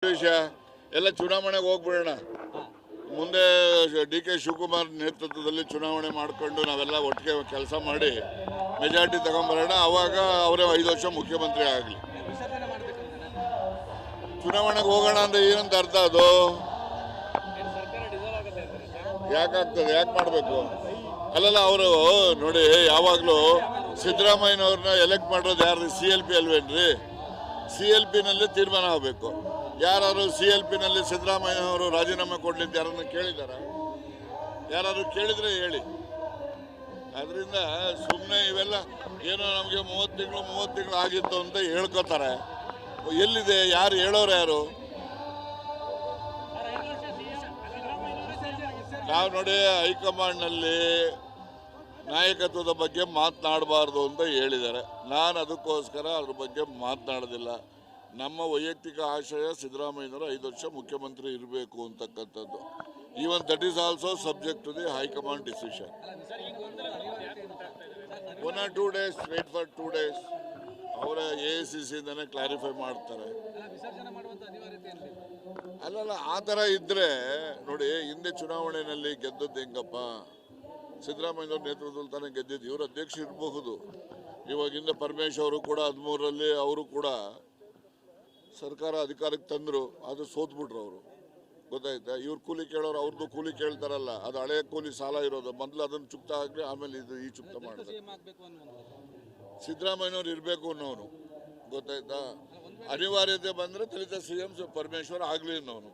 ವಿಷಯ ಎಲ್ಲ ಚುನಾವಣೆಗೆ ಹೋಗ್ಬಿಡೋಣ. ಮುಂದೆ DK ಶಿವಕುಮಾರ್ ನೇತೃತ್ವದಲ್ಲಿ ಚುನಾವಣೆ ಮಾಡಿಕೊಂಡು ನಾವೆಲ್ಲ ಒಟ್ಟಿಗೆ ಕೆಲಸ ಮಾಡಿ ಮೆಜಾರಿಟಿ ತಗೊಂಬರೋಣ. ಅವಾಗ ಅವರೇ 5 ವರ್ಷ ಮುಖ್ಯಮಂತ್ರಿ ಆಗಲಿ. ಚುನಾವಣೆಗೆ ಹೋಗೋಣ ಅಂದ್ರೆ ಏನಂತ ಅರ್ಥ ಅದು? ಯಾಕಾಗ್ತದೆ? ಯಾಕೆ ಮಾಡಬೇಕು? ಅಲ್ಲಲ್ಲ, ಅವರು ನೋಡಿ, ಯಾವಾಗಲೂ ಸಿದ್ದರಾಮಯ್ಯನವ್ರನ್ನ ಎಲೆಕ್ಟ್ ಮಾಡೋದು ಯಾರು? CLP ಅಲ್ವೇನ್ರಿ? CLP ನಲ್ಲಿ ತೀರ್ಮಾನ ಆಗಬೇಕು. ಯಾರು CLP ನಲ್ಲಿ ಸಿದ್ದರಾಮಯ್ಯನವರು ರಾಜೀನಾಮೆ ಕೊಡ್ಲಿಂತ ಯಾರನ್ನು ಕೇಳಿದಾರ? ಯಾರು ಕೇಳಿದ್ರೆ ಹೇಳಿ. ಅದರಿಂದ ಸುಮ್ಮನೆ ಇವೆಲ್ಲ ಏನೋ ನಮಗೆ 30 ತಿಂಗಳು ಆಗಿತ್ತು ಅಂತ ಹೇಳ್ಕೊತಾರೆ. ಎಲ್ಲಿದೆ? ಯಾರು ಹೇಳೋರು? ಯಾರು? ನಾವು ನೋಡಿ, ಹೈಕಮಾಂಡ್ನಲ್ಲಿ ನಾಯಕತ್ವದ ಬಗ್ಗೆ ಮಾತನಾಡಬಾರ್ದು ಅಂತ ಹೇಳಿದ್ದಾರೆ. ನಾನು ಅದಕ್ಕೋಸ್ಕರ ಅದ್ರ ಬಗ್ಗೆ ಮಾತನಾಡೋದಿಲ್ಲ. ನಮ್ಮ ವೈಯಕ್ತಿಕ ಆಶಯ ಸಿದ್ದರಾಮಯ್ಯನವರು 5 ವರ್ಷ ಮುಖ್ಯಮಂತ್ರಿ ಇರಬೇಕು ಅಂತಕ್ಕಂಥದ್ದು. Even that is also subject to the high command decision. 1 or 2 days, wait for 2 days. ಅವರ AICCಯಿಂದನೇ ಕ್ಲಾರಿಫೈ ಮಾಡ್ತಾರೆ. ಅಲ್ಲಲ್ಲ, ಆ ಥರ ಇದ್ದರೆ ನೋಡಿ, ಹಿಂದೆ ಚುನಾವಣೆಯಲ್ಲಿ ಗೆದ್ದದ್ದು ಹೆಂಗಪ್ಪ? ಸಿದ್ದರಾಮಯ್ಯನವ್ರ ನೇತೃತ್ವದಲ್ಲಿ ತಾನೇ ಗೆದ್ದಿದ್ದು. ಇವರು ಅಧ್ಯಕ್ಷ ಇರಬಹುದು. ಇವಾಗಿಂದ ಪರಮೇಶ್ ಅವರು ಕೂಡ 13ರಲ್ಲಿ ಅವರು ಕೂಡ ಸರ್ಕಾರ ಅಧಿಕಾರಕ್ಕೆ ತಂದರು. ಅದು ಸೋತ್ಬಿಟ್ರು ಅವರು. ಗೊತ್ತಾಯ್ತಾ? ಇವ್ರು ಕೂಲಿ ಕೇಳೋರು, ಅವ್ರದ್ದು ಕೂಲಿ ಕೇಳ್ತಾರಲ್ಲ, ಅದು ಹಳೆಯ ಕೂಲಿ ಸಾಲ ಇರೋದು. ಮೊದಲು ಅದನ್ನು ಚುಕ್ತ ಆಗಲಿ, ಆಮೇಲೆ ಈ ಚುಕ್ತ ಮಾಡಿದ್ರೆ ಸಿದ್ದರಾಮಯ್ಯನವ್ರು ಇರಬೇಕು ಅನ್ನೋನು. ಗೊತ್ತಾಯ್ತಾ? ಅನಿವಾರ್ಯತೆ ಬಂದರೆ ದಲಿತ CM ಪರಮೇಶ್ವರ್ ಆಗಲಿ ಅನ್ನೋನು.